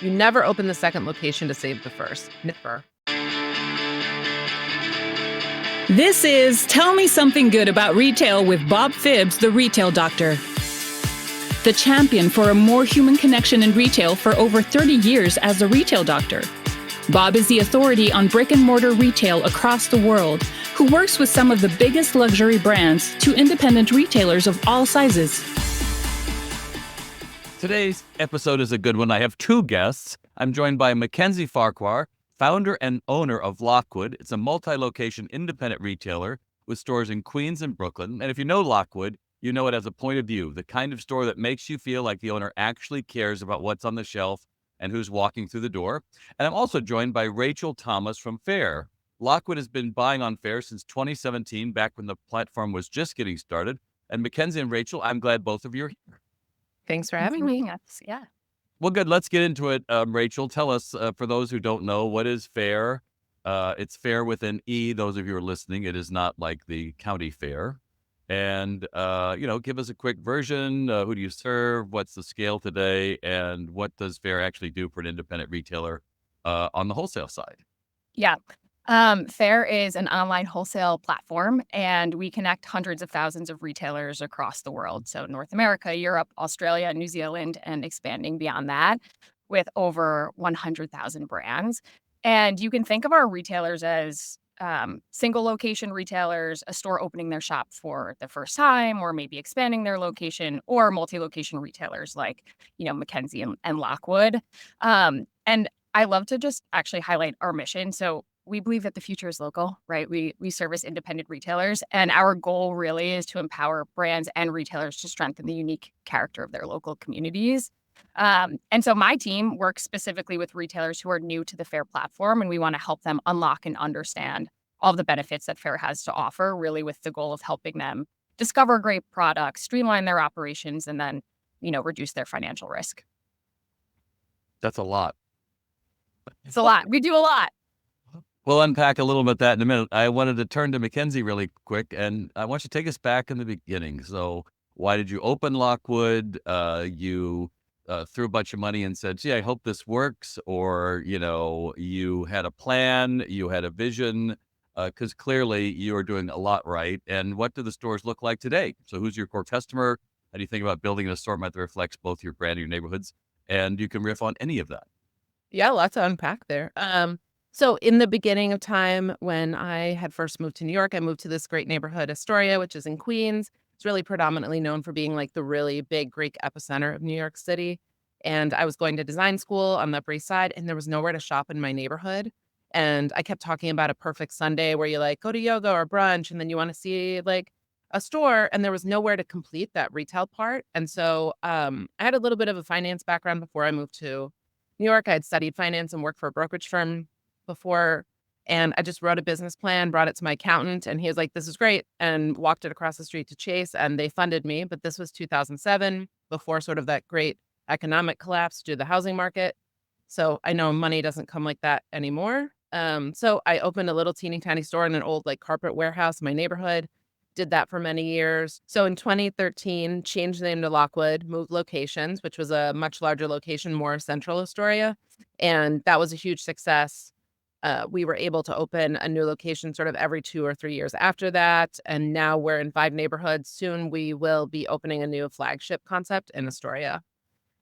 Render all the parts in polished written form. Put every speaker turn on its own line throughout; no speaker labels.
You never open the second location to save the first. Never.
This is Tell Me Something Good About Retail with Bob Phibbs, the retail doctor. The champion for a more human connection in retail for over 30 years as a retail doctor. Bob is the authority on brick-and-mortar retail across the world, who works with some of the biggest luxury brands to independent retailers of all sizes.
Today's episode is a good one. I have two guests. I'm joined by Mackenzi Farquer, founder and owner of Lockwood. It's a multi-location independent retailer with stores in Queens and Brooklyn. And if you know Lockwood, you know it as a point of view, the kind of store that makes you feel like the owner actually cares about what's on the shelf and who's walking through the door. And I'm also joined by Rachel Thomas from Faire. Lockwood has been buying on Faire since 2017, back when the platform was just getting started. And Mackenzi and Rachel, I'm glad both of you are here.
Thanks for having me.
Yeah.
Well, good. Let's get into it. Rachel, tell us, for those who don't know, what is Faire? It's Faire with an E. Those of you who are listening, it is not like the county fair. And, give us a quick version. Who do you serve? What's the scale today? And what does Faire actually do for an independent retailer on the wholesale side?
Yeah. Faire is an online wholesale platform, and we connect hundreds of thousands of retailers across the world. So North America, Europe, Australia, New Zealand, and expanding beyond that with over 100,000 brands. And you can think of our retailers as single location retailers, a store opening their shop for the first time, or maybe expanding their location, or multi-location retailers like, Mackenzi and Lockwood. And I love to just actually highlight our mission. So we believe that the future is local, right? We service independent retailers, and our goal really is to empower brands and retailers to strengthen the unique character of their local communities. And so my team works specifically with retailers who are new to the Faire platform, and we want to help them unlock and understand all of the benefits that Faire has to offer, really with the goal of helping them discover great products, streamline their operations, and then, reduce their financial risk.
That's a lot.
It's a lot. We do a lot.
We'll unpack a little bit that in a minute. I wanted to turn to Mackenzi really quick, and I want you to take us back in the beginning. So why did you open Lockwood? You threw a bunch of money and said, gee, I hope this works. Or, you had a plan, you had a vision, because clearly you are doing a lot right. And what do the stores look like today? So who's your core customer? How do you think about building an assortment that reflects both your brand and your neighborhoods? And you can riff on any of that.
Yeah, lots to unpack there. So in the beginning of time, when I had first moved to New York, I moved to this great neighborhood, Astoria, which is in Queens. It's really predominantly known for being like the really big Greek epicenter of New York City. And I was going to design school on the Upper East Side, and there was nowhere to shop in my neighborhood. And I kept talking about a perfect Sunday where you like go to yoga or brunch, and then you want to see like a store, and there was nowhere to complete that retail part. And so I had a little bit of a finance background before I moved to New York. I had studied finance and worked for a brokerage firm before, and I just wrote a business plan, brought it to my accountant, and he was like, this is great, and walked it across the street to Chase, and they funded me. But this was 2007, before sort of that great economic collapse due to the housing market. So I know money doesn't come like that anymore. So I opened a little teeny tiny store in an old like carpet warehouse in my neighborhood, did that for many years. So in 2013, changed the name to Lockwood, moved locations, which was a much larger location, more central Astoria. And that was a huge success. We were able to open a new location sort of every 2 or 3 years after that. And now we're in 5 neighborhoods. Soon we will be opening a new flagship concept in Astoria.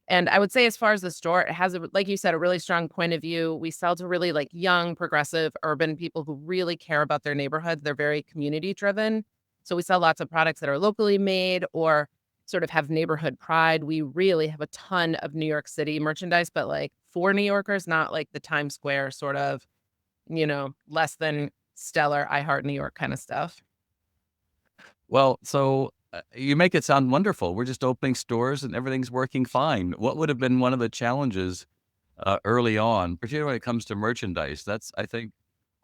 And I would say as far as the store, it has, like you said, a really strong point of view. We sell to really like young, progressive, urban people who really care about their neighborhoods. They're very community driven. So we sell lots of products that are locally made or sort of have neighborhood pride. We really have a ton of New York City merchandise, but like for New Yorkers, not like the Times Square sort of, less than stellar, I Heart New York kind of stuff.
Well, so you make it sound wonderful. We're just opening stores and everything's working fine. What would have been one of the challenges early on, particularly when it comes to merchandise? That's, I think,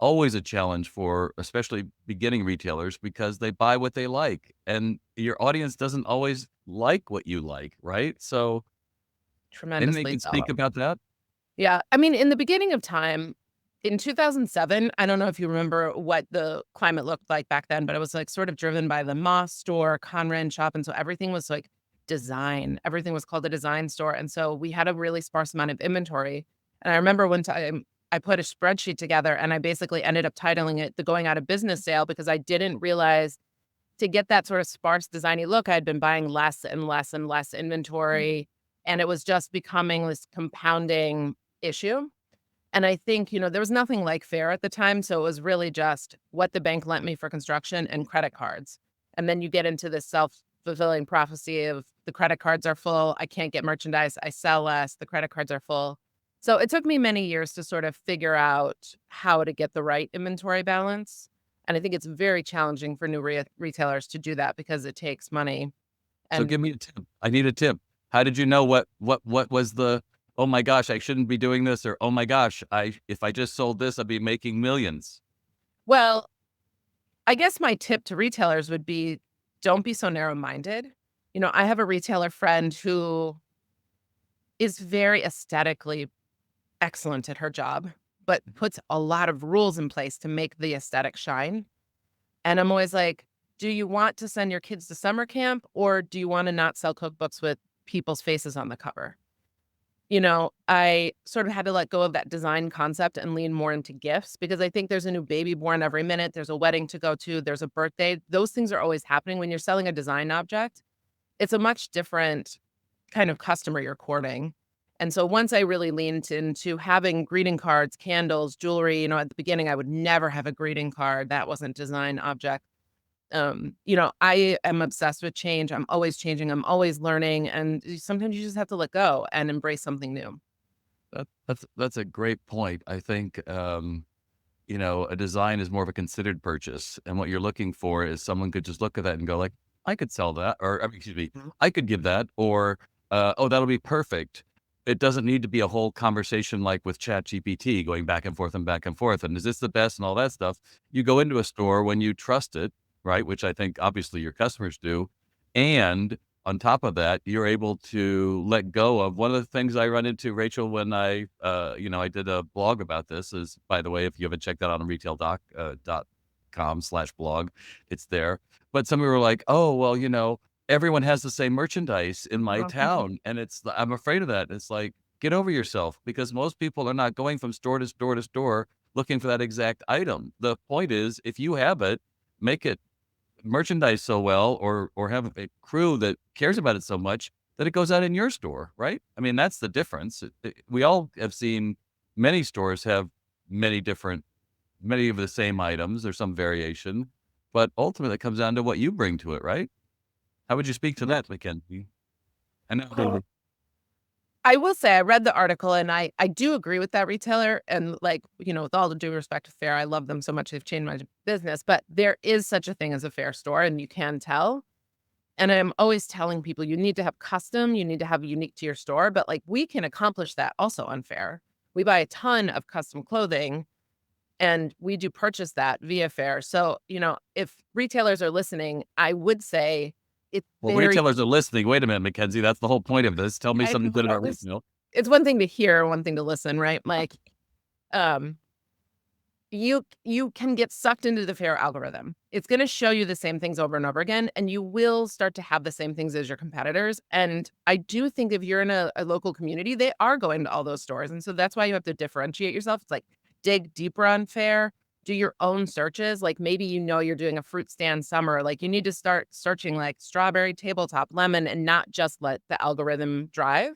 always a challenge for especially beginning retailers because they buy what they like and your audience doesn't always like what you like, right? So anything you
Tremendously
can
so.
speak about that?
Yeah. I mean, in the beginning of time, in 2007, I don't know if you remember what the climate looked like back then, but it was like sort of driven by the Moss store, Conran shop. And so everything was like design. Everything was called a design store. And so we had a really sparse amount of inventory. And I remember one time I put a spreadsheet together and I basically ended up titling it the going out of business sale because I didn't realize to get that sort of sparse designy look, I'd been buying less and less and less inventory. And it was just becoming this compounding issue. And I think, there was nothing like Faire at the time. So it was really just what the bank lent me for construction and credit cards. And then you get into this self-fulfilling prophecy of the credit cards are full. I can't get merchandise. I sell less. The credit cards are full. So it took me many years to sort of figure out how to get the right inventory balance. And I think it's very challenging for new retailers to do that because it takes money.
So
And
give me a tip. I need a tip. How did you know what was the, oh my gosh, I shouldn't be doing this, or oh my gosh, if I just sold this, I'd be making millions.
well, I guess my tip to retailers would be don't be so narrow-minded. I have a retailer friend who is very aesthetically excellent at her job, but puts a lot of rules in place to make the aesthetic shine. And I'm always like, do you want to send your kids to summer camp or do you want to not sell cookbooks with people's faces on the cover? I sort of had to let go of that design concept and lean more into gifts because I think there's a new baby born every minute. There's a wedding to go to. There's a birthday. Those things are always happening. When you're selling a design object, it's a much different kind of customer you're courting. And so once I really leaned into having greeting cards, candles, jewelry, at the beginning, I would never have a greeting card. That wasn't design object. I am obsessed with change. I'm always changing. I'm always learning. And sometimes you just have to let go and embrace something new.
That's a great point. I think, a design is more of a considered purchase. And what you're looking for is someone could just look at that and go like, I could sell that, or I mean, excuse me, I could give that, or, oh, that'll be perfect. It doesn't need to be a whole conversation like with ChatGPT going back and forth and back and forth. And is this the best and all that stuff? You go into a store when you trust it, right? Which I think obviously your customers do. And on top of that, you're able to let go of one of the things I run into, Rachel, when I did a blog about this is, by the way, if you haven't checked that out on retail.com/blog, it's there. But some people were like, oh, well, everyone has the same merchandise in my town. And I'm afraid of that. It's like, get over yourself because most people are not going from store to store to store looking for that exact item. The point is, if you have it, make it merchandise so well or have a crew that cares about it so much that it goes out in your store, right? I mean, that's the difference. We all have seen many stores have many of the same items or some variation, but ultimately it comes down to what you bring to it, right? How would you speak to that, Mackenzi? I know.
I will say I read the article and I do agree with that retailer. And with all the due respect to Faire, I love them so much. They've changed my business, but there is such a thing as a Faire store and you can tell. And I'm always telling people you need to have custom, you need to have unique to your store, but we can accomplish that also on Faire. We buy a ton of custom clothing and we do purchase that via Faire. So, if retailers are listening, I would say it's
Well,
very
retailers are listening. Wait a minute, Mackenzi. That's the whole point of this. Tell me
I
something good
know
about
this
retail.
it's one thing to hear, one thing to listen, right? Um, you can get sucked into the Faire algorithm. It's gonna show you the same things over and over again, and you will start to have the same things as your competitors. And I do think if you're in a local community, they are going to all those stores. And so that's why you have to differentiate yourself. It's like dig deeper on Faire, do your own searches. Like maybe you're doing a fruit stand summer. Like you need to start searching like strawberry, tabletop, lemon, and not just let the algorithm drive.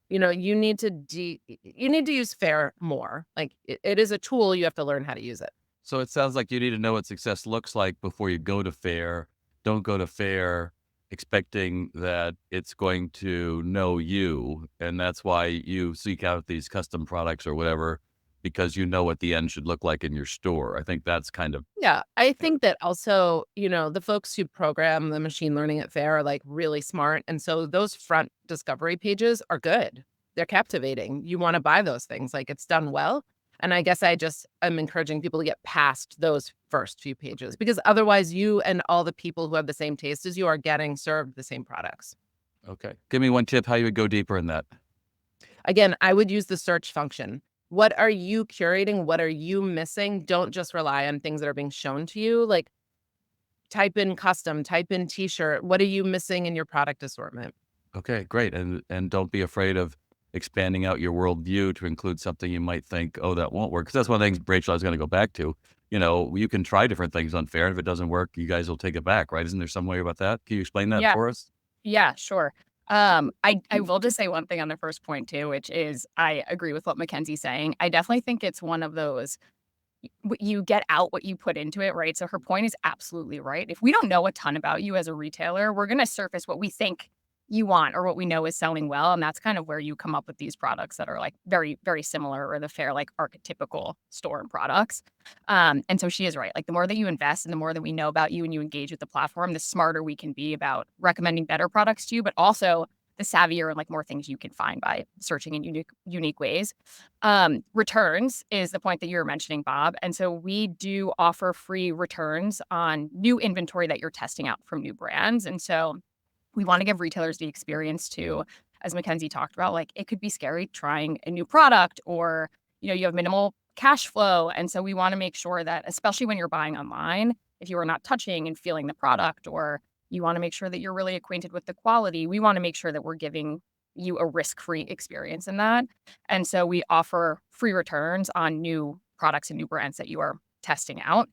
You need to use Faire more. Like it is a tool. You have to learn how to use it.
So it sounds like you need to know what success looks like before you go to Faire. Don't go to Faire expecting that it's going to know you. And that's why you seek out these custom products or whatever, because you know what the end should look like in your store. I think that's kind of,
Yeah, I think that also, the folks who program the machine learning at Faire are really smart. And so those front discovery pages are good. They're captivating. You want to buy those things. Like it's done well. And I guess I'm encouraging people to get past those first few pages because otherwise you and all the people who have the same taste as you are getting served the same products.
okay. Give me one tip how you would go deeper in that.
Again, I would use the search function. What are you curating? What are you missing? Don't just rely on things that are being shown to you. Type in custom, type in t-shirt. What are you missing in your product assortment?
Okay, great. And don't be afraid of expanding out your worldview to include something you might think, oh, that won't work. Because that's one of the things, Rachel, I was going to go back to. You can try different things on Faire, and if it doesn't work, you guys will take it back, right? Isn't there some way about that? Can you explain that
Yeah.
for us?
Yeah, sure. I will just say one thing on the first point too, which is I agree with what Mackenzie's saying. I definitely think it's one of those you get out what you put into it, right? So her point is absolutely right. If we don't know a ton about you as a retailer, we're going to surface what we think you want or what we know is selling well. And that's kind of where you come up with these products that are like very, very similar or the Faire, like archetypical store products. And so she is right. Like the more that you invest and the more that we know about you and you engage with the platform, the smarter we can be about recommending better products to you, but also the savvier and like more things you can find by searching in unique ways. Returns is the point that you were mentioning, Bob. And so we do offer free returns on new inventory that you're testing out from new brands. And so we want to give retailers the experience to, as Mackenzie talked about, like it could be scary trying a new product or, you have minimal cash flow. And so we want to make sure that, especially when you're buying online, if you are not touching and feeling the product or you want to make sure that you're really acquainted with the quality, we want to make sure that we're giving you a risk-free experience in that. And so we offer free returns on new products and new brands that you are testing out,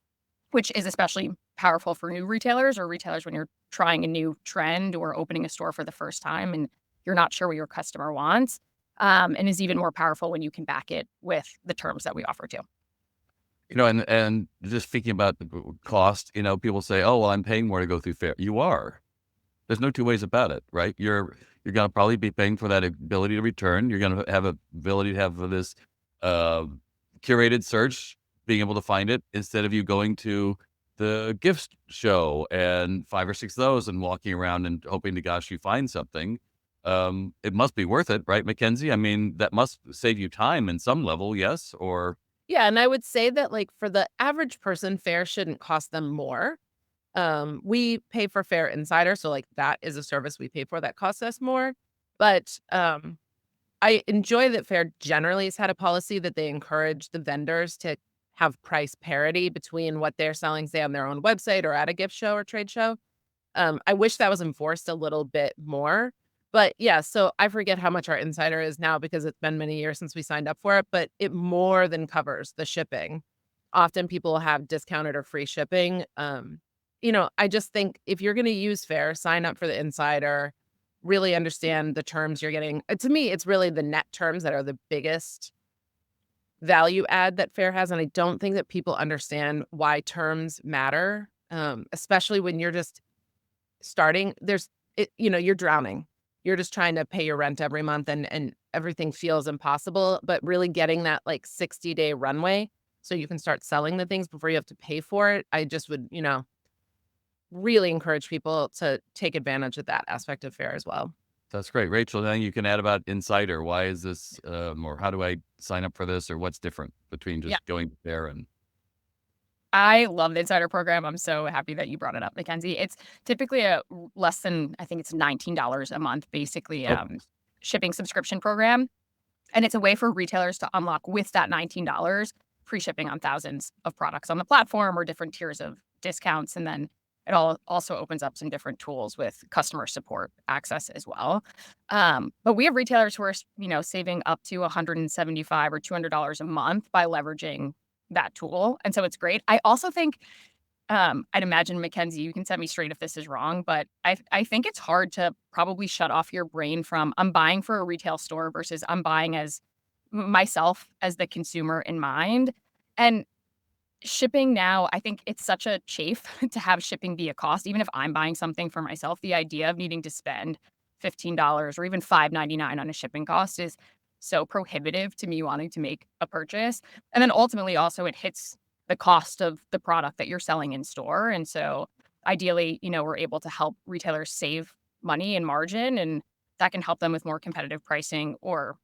which is especially powerful for new retailers or retailers when you're trying a new trend or opening a store for the first time and you're not sure what your customer wants. And is even more powerful when you can back it with the terms that we offer too.
And just thinking about the cost, people say, oh, well, I'm paying more to go through Faire. You are. There's no two ways about it, right? You're going to probably be paying for that ability to return. You're going to have a ability to have this uh, curated search, being able to find it instead of you going to the gift show and 5 or 6 of those and walking around and hoping to gosh you find something. It must be worth it, right, Mackenzie? I mean, that must save you time in some level, yes? Or
Yeah, and I would say that, like, for the average person, Faire shouldn't cost them more. We pay for Faire Insider, so, like, that is a service we pay for that costs us more, but, I enjoy that Faire generally has had a policy that they encourage the vendors to have price parity between what they're selling, say, on their own website or at a gift show or trade show. I wish that was enforced a little bit more, but yeah, so I forget how much our insider is now because it's been many years since we signed up for it, but it more than covers the shipping. Often people have discounted or free shipping. I just think if you're gonna use Faire, sign up for the insider, really understand the terms you're getting. To me, it's really the net terms that are the biggest value add that Faire has, and I don't think that people understand why terms matter, especially when you're just starting. You're drowning. You're just trying to pay your rent every month and everything feels impossible, but really getting that, like, 60-day runway so you can start selling the things before you have to pay for it, I just would, really encourage people to take advantage of that aspect of Faire as well.
that's great. Rachel, then you can add about Insider. Why is this, or how do I sign up for this, or what's different between
Yeah.
just going there and
I love the Insider program. I'm so happy that you brought it up, Mackenzie. It's typically less than, I think it's $19 a month, basically,
oh,
shipping subscription program. And it's a way for retailers to unlock with that $19 free shipping on thousands of products on the platform or different tiers of discounts. And then it also opens up some different tools with customer support access as well. But we have retailers who are, saving up to $175 or $200 a month by leveraging that tool. And so it's great. I also think I'd imagine, Mackenzie, you can set me straight if this is wrong, but I think it's hard to probably shut off your brain from I'm buying for a retail store versus I'm buying as myself as the consumer in mind. And shipping now, I think it's such a chafe to have shipping be a cost. Even if I'm buying something for myself, the idea of needing to spend $15 or even $5.99 on a shipping cost is so prohibitive to me wanting to make a purchase. And then ultimately also it hits the cost of the product that you're selling in store. And so ideally, we're able to help retailers save money and margin, and that can help them with more competitive pricing or,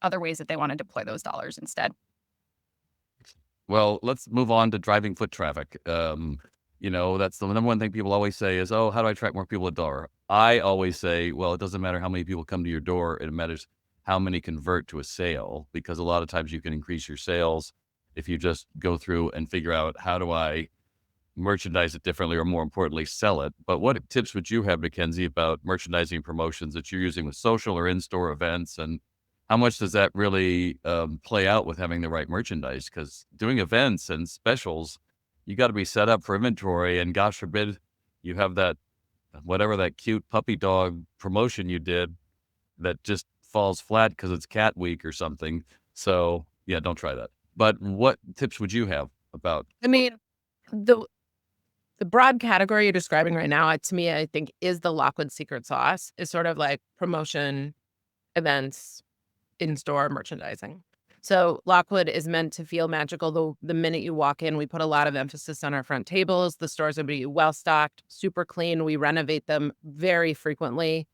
other ways that they want to deploy those dollars instead.
well, let's move on to driving foot traffic. That's the number one thing people always say is, oh, how do I attract more people at the door? I always say, well, it doesn't matter how many people come to your door. It matters how many convert to a sale, because a lot of times you can increase your sales if you just go through and figure out how do I merchandise it differently, or more importantly, sell it. But what tips would you have, Mackenzie, about merchandising promotions that you're using with social or in-store events? And how much does that really play out with having the right merchandise? Because doing events and specials, you got to be set up for inventory. And gosh forbid you have that, whatever that cute puppy dog promotion you did that just falls flat because it's cat week or something. So yeah, don't try that. But what tips would you have about?
I mean, the the broad category you're describing right now, to me, I think is the Lockwood secret sauce, is sort of like promotion, events, in-store merchandising. So Lockwood is meant to feel magical the minute you walk in. We put a lot of emphasis on our front tables. The stores will be well stocked, super clean. We renovate them very frequently.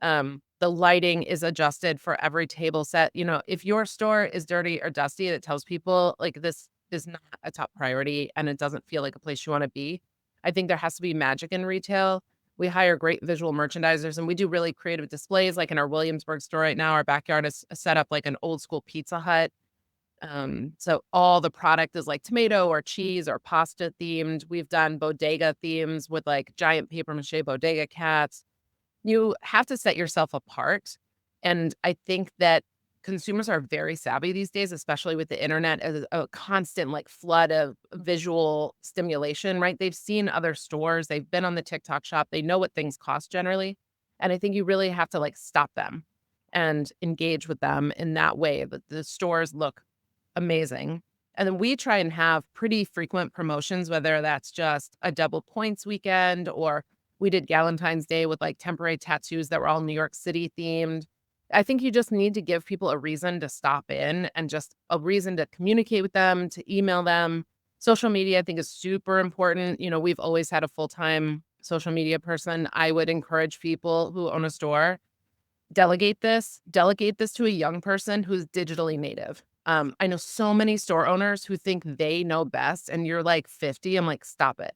The lighting is adjusted for every table set. You know, if your store is dirty or dusty, it tells people like this is not a top priority and it doesn't feel like a place you want to be. I think there has to be magic in retail. We hire great visual merchandisers and we do really creative displays. Like in our Williamsburg store right now, our backyard is set up like an old school Pizza Hut. So all the product is like tomato or cheese or pasta themed. We've done bodega themes with like giant paper mache bodega cats. You have to set yourself apart. And I think that consumers are very savvy these days, especially with the internet as a constant like flood of visual stimulation, right? They've seen other stores, they've been on the TikTok shop, they know what things cost generally. And I think you really have to like stop them and engage with them in that way. But the stores look amazing. And then we try and have pretty frequent promotions, whether that's just a double points weekend or we did Galentine's Day with like temporary tattoos that were all New York City themed. I think you just need to give people a reason to stop in and just a reason to communicate with them, to email them. Social media, I think, is super important. You know, we've always had a full-time social media person. I would encourage people who own a store, delegate this to a young person who's digitally native. I know so many store owners who think they know best, and you're like 50. I'm like, stop it.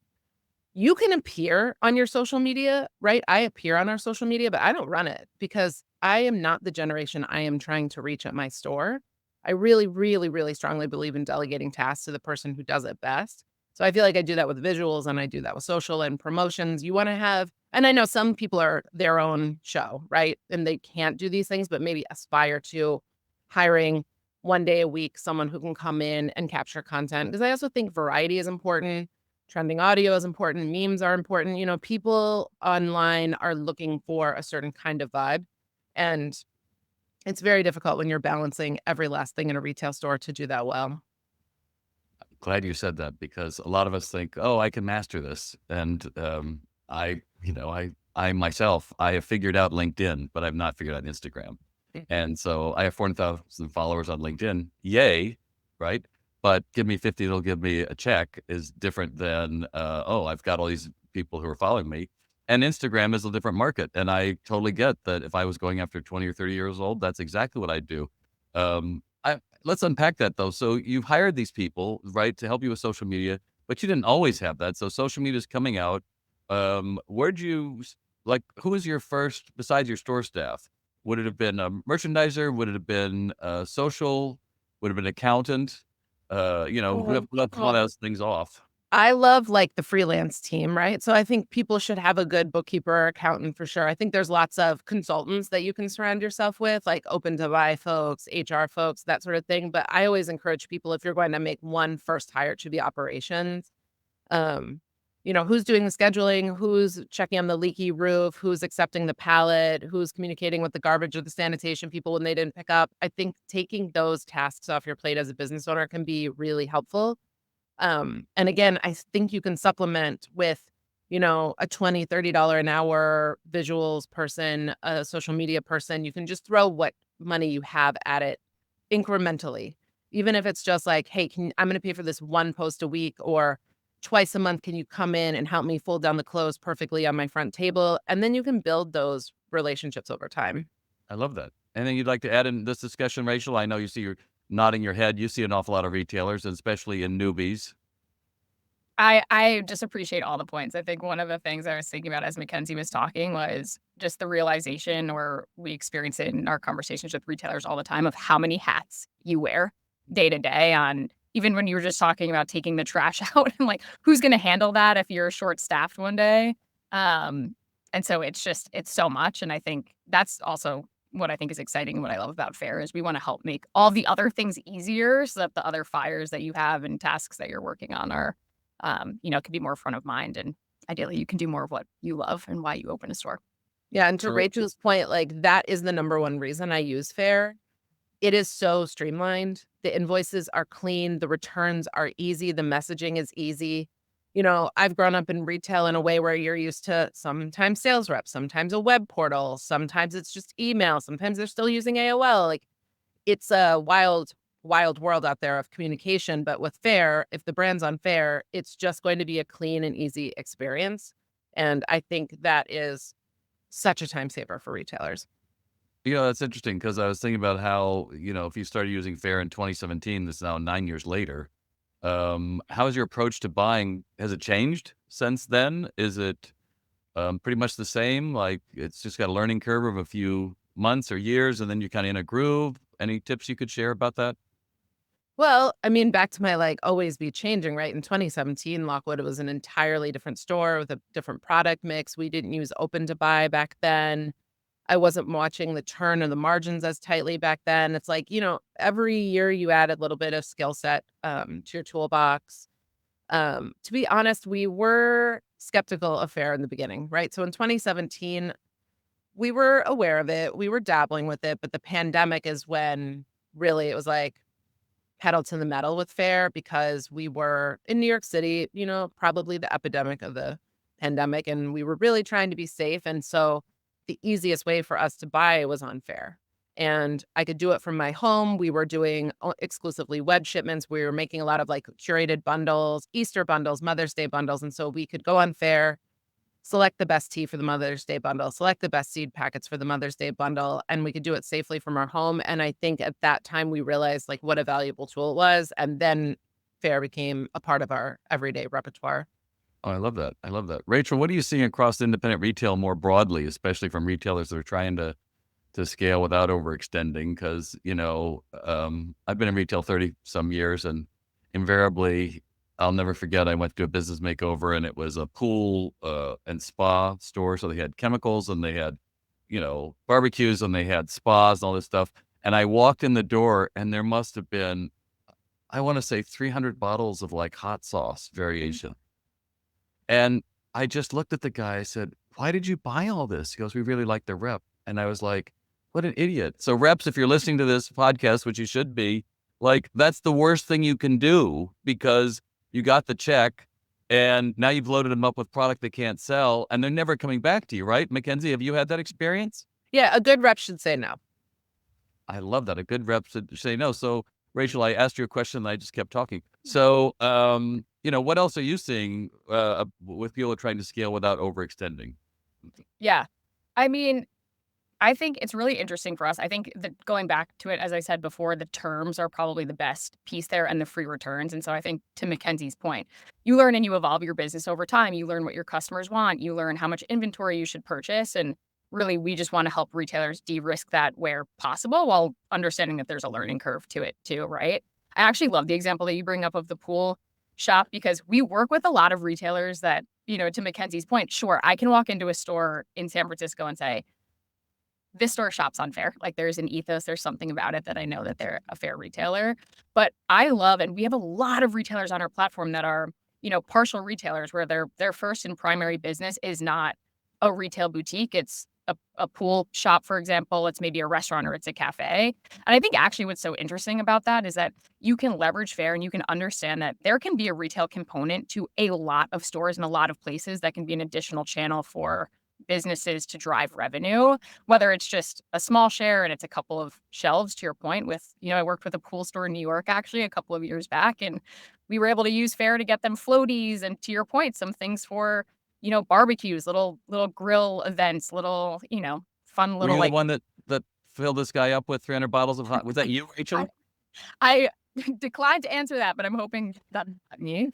You can appear on your social media, right? I appear on our social media, but I don't run it because I am not the generation I am trying to reach at my store. I really, really, really strongly believe in delegating tasks to the person who does it best. So I feel like I do that with visuals and I do that with social and promotions. You want to have, and I know some people are their own show, right? And they can't do these things, but maybe aspire to hiring one day a week someone who can come in and capture content. Because I also think variety is important. Trending audio is important. Memes are important. You know, people online are looking for a certain kind of vibe. And it's very difficult when you're balancing every last thing in a retail store to do that well.
Glad you said that because a lot of us think, oh, I can master this. And I myself, I have figured out LinkedIn, but I've not figured out Instagram. And so I have 4,000 followers on LinkedIn. Yay, right? But give me 50, it'll give me a check is different than, oh, I've got all these people who are following me. And Instagram is a different market. And I totally get that if I was going after 20 or 30 years old, that's exactly what I'd do. Let's unpack that though. So you've hired these people, right, to help you with social media, but you didn't always have that. So social media is coming out. Where'd you, like, who was your first, besides your store staff? Would it have been a merchandiser? Would it have been social? Would it have been accountant? Let's one of those things off.
I love like the freelance team, right? So I think people should have a good bookkeeper or accountant for sure. I think there's lots of consultants that you can surround yourself with, like open to buy folks, HR folks, that sort of thing. But I always encourage people if you're going to make one first hire, it should be operations. Who's doing the scheduling, who's checking on the leaky roof, who's accepting the pallet, who's communicating with the garbage or the sanitation people when they didn't pick up. I think taking those tasks off your plate as a business owner can be really helpful. And again, I think you can supplement with, a $20, $30 an hour visuals person, a social media person. You can just throw what money you have at it incrementally. Even if it's just like, hey, I'm going to pay for this one post a week or twice a month. Can you come in and help me fold down the clothes perfectly on my front table? And then you can build those relationships over time.
I love that. Anything you'd like to add in this discussion, Rachel? I know you see you're nodding your head. You see an awful lot of retailers, especially in newbies.
I just appreciate all the points. I think one of the things I was thinking about as Mackenzie was talking was just the realization, or we experience it in our conversations with retailers all the time, of how many hats you wear day to day on even when you were just talking about taking the trash out and like, who's going to handle that if you're short staffed one day? And so it's so much. And I think that's also what I think is exciting and what I love about Faire is we want to help make all the other things easier so that the other fires that you have and tasks that you're working on are, can be more front of mind. And ideally you can do more of what you love and why you open a store.
Yeah, and to
Sure.
Rachel's point, like, that is the number one reason I use Faire. It is so streamlined. The invoices are clean, the returns are easy, the messaging is easy. I've grown up in retail in a way where you're used to sometimes sales reps, sometimes a web portal, sometimes it's just email, sometimes they're still using AOL. Like, it's a wild, wild world out there of communication. But with Faire, if the brand's on Faire, it's just going to be a clean and easy experience. And I think that is such a time saver for retailers.
That's interesting because I was thinking about how, if you started using Faire in 2017, this is now 9 years later. How has your approach to buying, has it changed since then? Is it pretty much the same? Like it's just got a learning curve of a few months or years and then you're kind of in a groove. Any tips you could share about that?
Well, I mean, back to my like always be changing, right? In 2017, Lockwood was an entirely different store with a different product mix. We didn't use open to buy back then. I wasn't watching the turn or the margins as tightly back then. It's like, every year you add a little bit of skill set to your toolbox. To be honest, we were skeptical of Faire in the beginning, right? So in 2017, we were aware of it. We were dabbling with it, but the pandemic is when really it was like pedal to the metal with Faire because we were in New York City, probably the epidemic of the pandemic, and we were really trying to be safe. And so the easiest way for us to buy was on Faire. And I could do it from my home. We were doing exclusively web shipments. We were making a lot of like curated bundles, Easter bundles, Mother's Day bundles. And so we could go on Faire, select the best tea for the Mother's Day bundle, select the best seed packets for the Mother's Day bundle, and we could do it safely from our home. And I think at that time we realized like what a valuable tool it was. And then Faire became a part of our everyday repertoire.
Oh, I love that. I love that. Rachel, what are you seeing across independent retail more broadly, especially from retailers that are trying to scale without overextending? Because, I've been in retail 30 some years and invariably I'll never forget, I went to a business makeover and it was a pool and spa store. So they had chemicals and they had, barbecues and they had spas and all this stuff. And I walked in the door and there must have been, I want to say 300 bottles of like hot sauce variation. And I just looked at the guy, I said, why did you buy all this? He goes, we really like the rep. And I was like, what an idiot. So reps, if you're listening to this podcast, which you should be, like, that's the worst thing you can do because you got the check and now you've loaded them up with product they can't sell and they're never coming back to you, right? Mackenzi, have you had that experience?
Yeah, a good rep should say no.
I love that. A good rep should say no. So Rachel, I asked you a question and I just kept talking. So, what else are you seeing with people trying to scale without overextending?
Yeah. I mean, I think it's really interesting for us. I think that going back to it, as I said before, the terms are probably the best piece there and the free returns. And so I think to Mackenzi's point, you learn and you evolve your business over time. You learn what your customers want. You learn how much inventory you should purchase. And really, we just want to help retailers de-risk that where possible while understanding that there's a learning curve to it too, right? I actually love the example that you bring up of the pool shop because we work with a lot of retailers that, to Mackenzi's point, sure, I can walk into a store in San Francisco and say, this store shops on Faire. Like there's an ethos, there's something about it that I know that they're a Faire retailer. But I love, and we have a lot of retailers on our platform that are, partial retailers where their first and primary business is not a retail boutique. It's a pool shop, for example. It's maybe a restaurant or it's a cafe. And I think actually what's so interesting about that is that you can leverage Faire and you can understand that there can be a retail component to a lot of stores and a lot of places that can be an additional channel for businesses to drive revenue, whether it's just a small share and it's a couple of shelves, to your point with, I worked with a pool store in New York actually a couple of years back, and we were able to use Faire to get them floaties and, to your point, some things for, barbecues, little grill events, little, fun
Were
little
you the
like
one that filled this guy up with 300 bottles of hot? Was that you, Rachel?
I declined to answer that, but I'm hoping that's not me.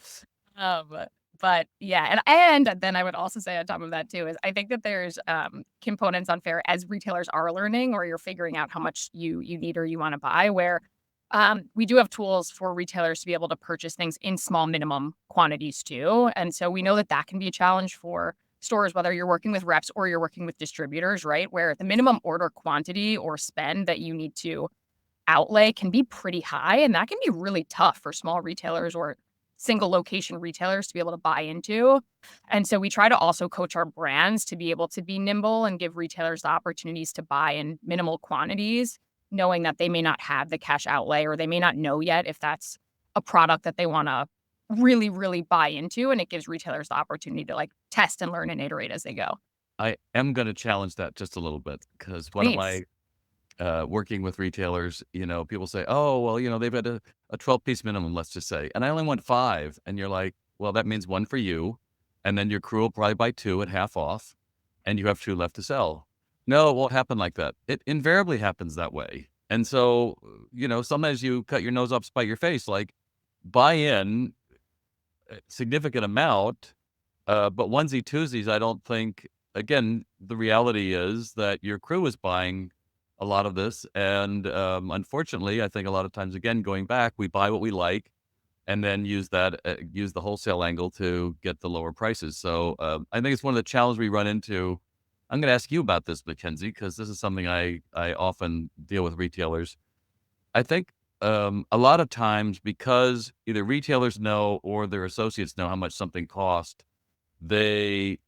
But yeah, and then I would also say on top of that too is I think that there's components on Faire as retailers are learning or you're figuring out how much you need or you want to buy, where We do have tools for retailers to be able to purchase things in small minimum quantities too. And so we know that that can be a challenge for stores, whether you're working with reps or you're working with distributors, right? Where the minimum order quantity or spend that you need to outlay can be pretty high. And that can be really tough for small retailers or single location retailers to be able to buy into. And so we try to also coach our brands to be able to be nimble and give retailers the opportunities to buy in minimal quantities, knowing that they may not have the cash outlay or they may not know yet if that's a product that they want to really, really buy into. And it gives retailers the opportunity to like test and learn and iterate as they go.
I am going to challenge that just a little bit because one of
Please.
my working with retailers, people say, oh, well, they've had a 12-piece minimum, let's just say, and I only want 5. And you're like, well, that means 1 for you. And then your crew will probably buy 2 at half off and you have 2 left to sell. No, it won't happen like that. It invariably happens that way. And so, sometimes you cut your nose off, spite your face, like buy in a significant amount, but onesie twosies, I don't think, again, the reality is that your crew is buying a lot of this. And unfortunately, I think a lot of times, again, going back, we buy what we like and then use the wholesale angle to get the lower prices. So I think it's one of the challenges we run into. I'm going to ask you about this, Mackenzie, because this is something I often deal with retailers. I think a lot of times because either retailers know or their associates know how much something costs, they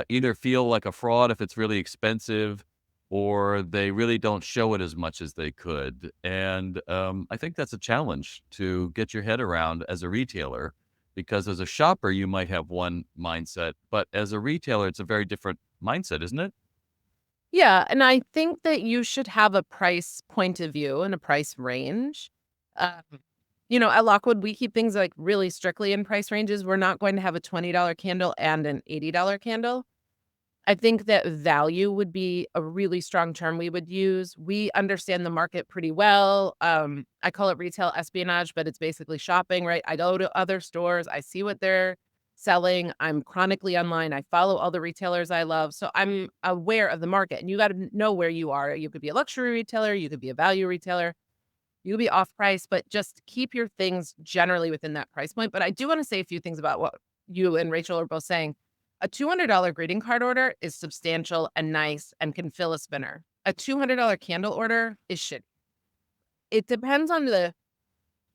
either feel like a fraud if it's really expensive, or they really don't show it as much as they could. And I think that's a challenge to get your head around as a retailer, because as a shopper, you might have one mindset, but as a retailer, it's a very different mindset, isn't it?
Yeah, and I think that you should have a price point of view and a price range. Um, at Lockwood, we keep things like really strictly in price ranges. We're not going to have a $20 candle and an $80 candle. I think that value would be a really strong term we would use. We understand the market pretty well. I call it retail espionage, but it's basically shopping, right? I go to other stores, I see what they're selling. I'm chronically online. I follow all the retailers I love. So I'm aware of the market, and you got to know where you are. You could be a luxury retailer, you could be a value retailer, you could be off price, but just keep your things generally within that price point. But I do want to say a few things about what you and Rachel are both saying. A $200 greeting card order is substantial and nice and can fill a spinner. A $200 candle order is shit. It depends on the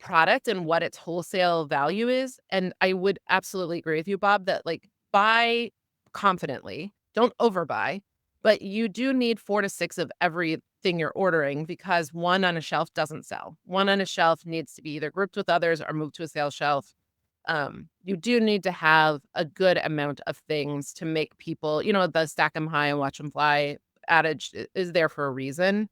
product and what its wholesale value is. And I would absolutely agree with you, Bob, that like buy confidently, don't overbuy, but you do need 4 to 6 of everything you're ordering, because one on a shelf doesn't sell. One on a shelf needs to be either grouped with others or moved to a sales shelf. You do need to have a good amount of things to make people, the stack them high and watch them fly adage is there for a reason.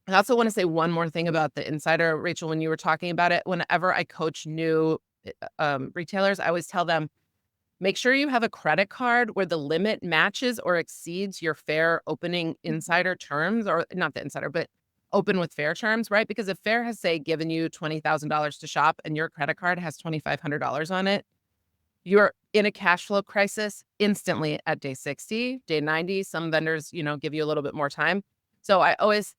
I also want to say one more thing about the insider, Rachel, when you were talking about it. Whenever I coach new retailers, I always tell them, make sure you have a credit card where the limit matches or exceeds your Faire opening insider terms, or not the insider, but open with Faire terms, right? Because if Faire has, say, given you $20,000 to shop and your credit card has $2,500 on it, you're in a cash flow crisis instantly at day 60, day 90. Some vendors, give you a little bit more time. So I always,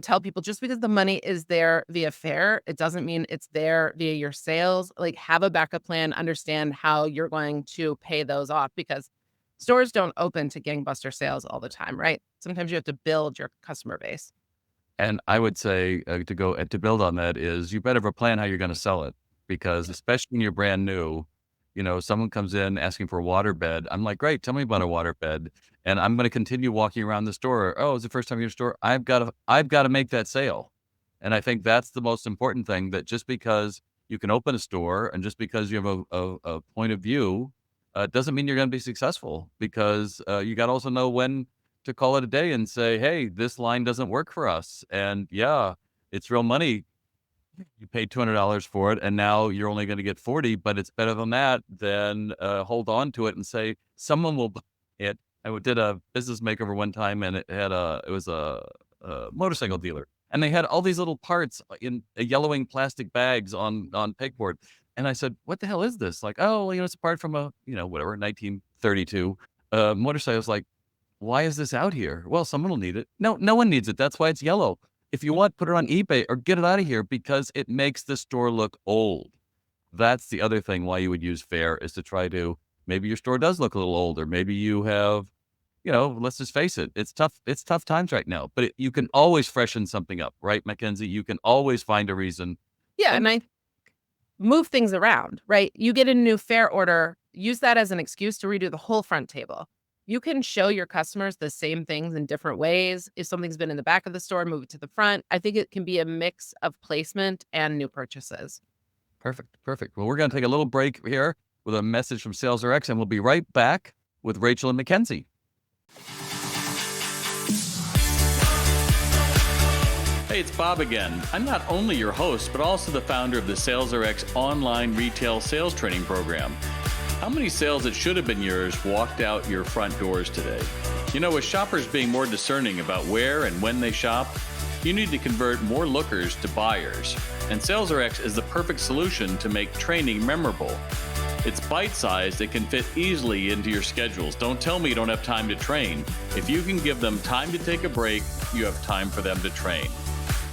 tell people, just because the money is there via Faire, it doesn't mean it's there via your sales. Like, have a backup plan, understand how you're going to pay those off, because stores don't open to gangbuster sales all the time, right? Sometimes you have to build your customer base.
And I would say to build on that is you better have a plan how you're going to sell it, because especially when you're brand new, someone comes in asking for a water bed. I'm like, great, tell me about a water bed. And I'm going to continue walking around the store. Oh, it's the first time you're in the store. I've got to make that sale. And I think that's the most important thing, that just because you can open a store and just because you have a point of view, doesn't mean you're going to be successful, because you got to also know when to call it a day and say, hey, this line doesn't work for us. And yeah, it's real money. You paid $200 for it, and now you're only going to get 40, but it's better than that. Then hold on to it and say, someone will buy it. I did a business makeover one time, and it was a motorcycle dealer, and they had all these little parts in yellowing plastic bags on pegboard. And I said, what the hell is this? Like, oh, well, it's a part from a, whatever, 1932 motorcycle. I was like, why is this out here? Well, someone will need it. No, no one needs it. That's why it's yellow. If you want, put it on eBay or get it out of here because it makes the store look old. That's the other thing why you would use Faire is to try to, maybe your store does look a little older. Maybe you have, let's just face it. It's tough. It's tough times right now, but you can always freshen something up, right, Mackenzi? You can always find a reason.
Yeah, and I move things around, right? You get a new Faire order, use that as an excuse to redo the whole front table. You can show your customers the same things in different ways. If something's been in the back of the store, move it to the front. I think it can be a mix of placement and new purchases.
Perfect. Perfect. Well, we're going to take a little break here with a message from SalesRx, and we'll be right back with Rachel and Mackenzi. Hey, it's Bob again. I'm not only your host, but also the founder of the SalesRx online retail sales training program. How many sales that should have been yours walked out your front doors today? With shoppers being more discerning about where and when they shop, you need to convert more lookers to buyers. And SalesRx is the perfect solution to make training memorable. It's bite-sized, it can fit easily into your schedules. Don't tell me you don't have time to train. If you can give them time to take a break, you have time for them to train.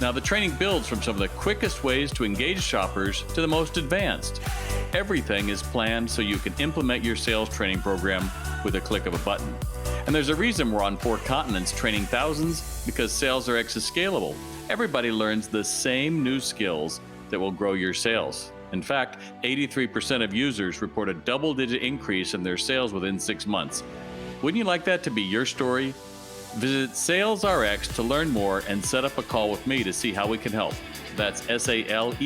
Now, the training builds from some of the quickest ways to engage shoppers to the most advanced. Everything is planned so you can implement your sales training program with a click of a button. And there's a reason we're on 4 continents training thousands, because SalesRx is scalable. Everybody learns the same new skills that will grow your sales. In fact, 83% of users report a double-digit increase in their sales within 6 months. Wouldn't you like that to be your story? Visit SalesRx to learn more and set up a call with me to see how we can help. That's SalesRx.com.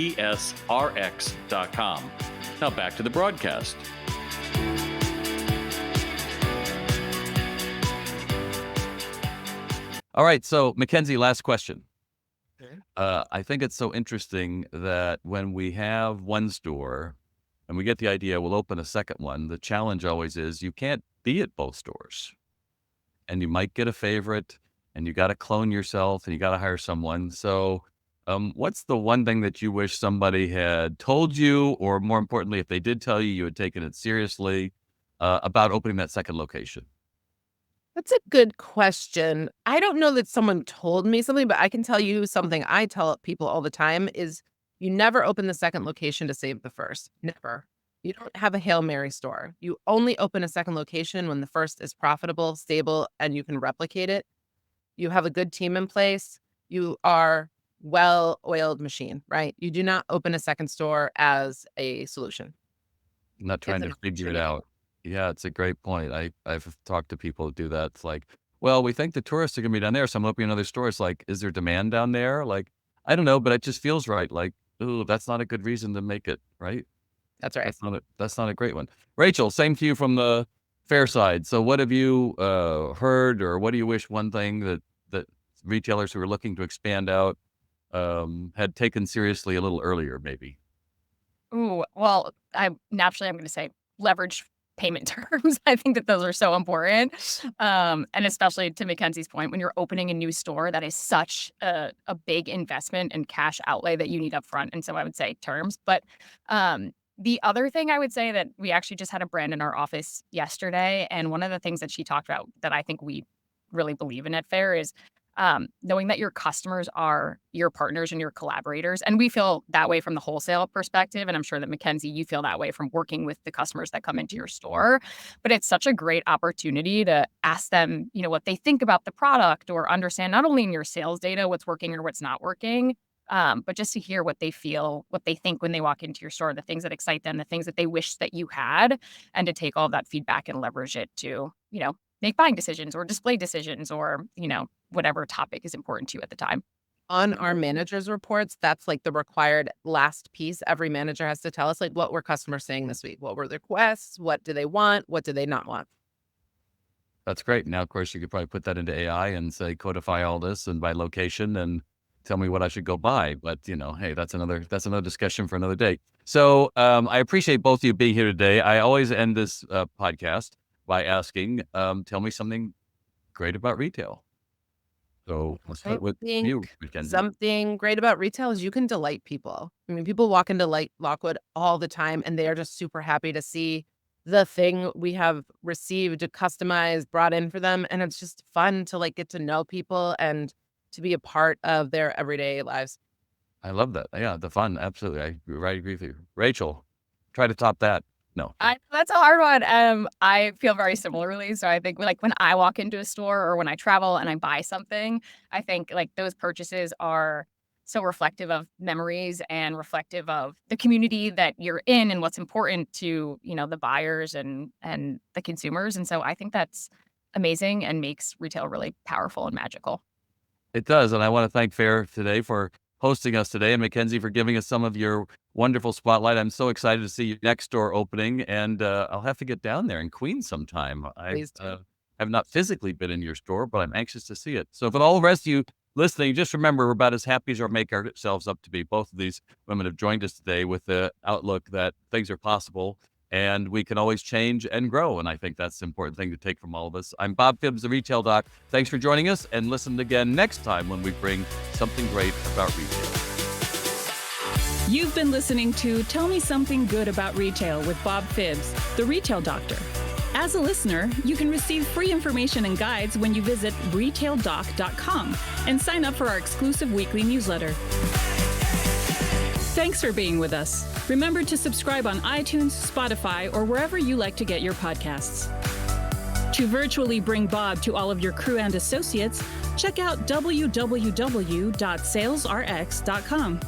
Now back to the broadcast. All right, so Mackenzi, last question.
Okay.
I think it's so interesting that when we have one store and we get the idea we'll open a second one, the challenge always is you can't be at both stores. And you might get a favorite, and you got to clone yourself, and you got to hire someone. So what's the one thing that you wish somebody had told you, or more importantly, if they did tell you, you had taken it seriously about opening that second location?
That's a good question. I don't know that someone told me something, but I can tell you something I tell people all the time is you never open the second location to save the first. Never. You don't have a Hail Mary store. You only open a second location when the first is profitable, stable, and you can replicate it. You have a good team in place. You are well-oiled machine, right? You do not open a second store as a solution.
I'm not trying
It's
to
an
figure it
opportunity.
out. Yeah, it's a great point. I've talked to people who do that. It's like, well, we think the tourists are going to be down there, so I'm opening another store. It's like, is there demand down there? Like, I don't know, but it just feels right. Like, ooh, that's not a good reason to make it, right?
That's right.
That's not a great one. Rachel, same to you from the Faire side. So what have you heard, or what do you wish one thing that retailers who are looking to expand out had taken seriously a little earlier, maybe?
Ooh, well, I'm going to say leverage payment terms. I think that those are so important. And especially to Mackenzie's point, when you're opening a new store, that is such a big investment and cash outlay that you need up front. And so I would say terms. But the other thing I would say, that we actually just had a brand in our office yesterday. And one of the things that she talked about that I think we really believe in at Faire is knowing that your customers are your partners and your collaborators. And we feel that way from the wholesale perspective. And I'm sure that Mackenzie, you feel that way from working with the customers that come into your store. But it's such a great opportunity to ask them, what they think about the product, or understand not only in your sales data what's working or what's not working, but just to hear what they feel, what they think when they walk into your store, the things that excite them, the things that they wish that you had, and to take all of that feedback and leverage it to, make buying decisions or display decisions, or, whatever topic is important to you at the time.
On our managers' reports, that's like the required last piece. Every manager has to tell us, like, what were customers saying this week? What were their requests? What do they want? What do they not want?
That's great. Now, of course, you could probably put that into AI and say, codify all this and by location and tell me what I should go buy. But, hey, that's another discussion for another day. So I appreciate both of you being here today. I always end this podcast by asking, tell me something great about retail. So let's
I
start with
think
you, Mackenzie.
something great about retail is you can delight people. I mean, people walk into Lockwood all the time, and they are just super happy to see the thing we have received, customized, brought in for them. And it's just fun to get to know people and to be a part of their everyday lives.
I love that. Yeah, the fun. Absolutely. I right agree with you. Rachel, try to top that. No.
That's a hard one. I feel very similarly. So I think like when I walk into a store or when I travel and I buy something, I think like those purchases are so reflective of memories and reflective of the community that you're in and what's important to, the buyers and the consumers. And so I think that's amazing and makes retail really powerful and magical.
It does. And I want to thank Faire today for hosting us today, and Mackenzi for giving us some of your wonderful spotlight. I'm so excited to see your next store opening, and I'll have to get down there in Queens sometime. I
Please do.
have not physically been in your store, but I'm anxious to see it. So for all the rest of you listening, just remember we're about as happy as we make ourselves up to be. Both of these women have joined us today with the outlook that things are possible and we can always change and grow. And I think that's the important thing to take from all of us. I'm Bob Phibbs, the Retail Doc. Thanks for joining us, and listen again next time when we bring something great about retail.
You've been listening to Tell Me Something Good About Retail with Bob Phibbs, the Retail Doctor. As a listener, you can receive free information and guides when you visit retaildoc.com and sign up for our exclusive weekly newsletter. Thanks for being with us. Remember to subscribe on iTunes, Spotify, or wherever you like to get your podcasts. To virtually bring Bob to all of your crew and associates, check out www.salesrx.com.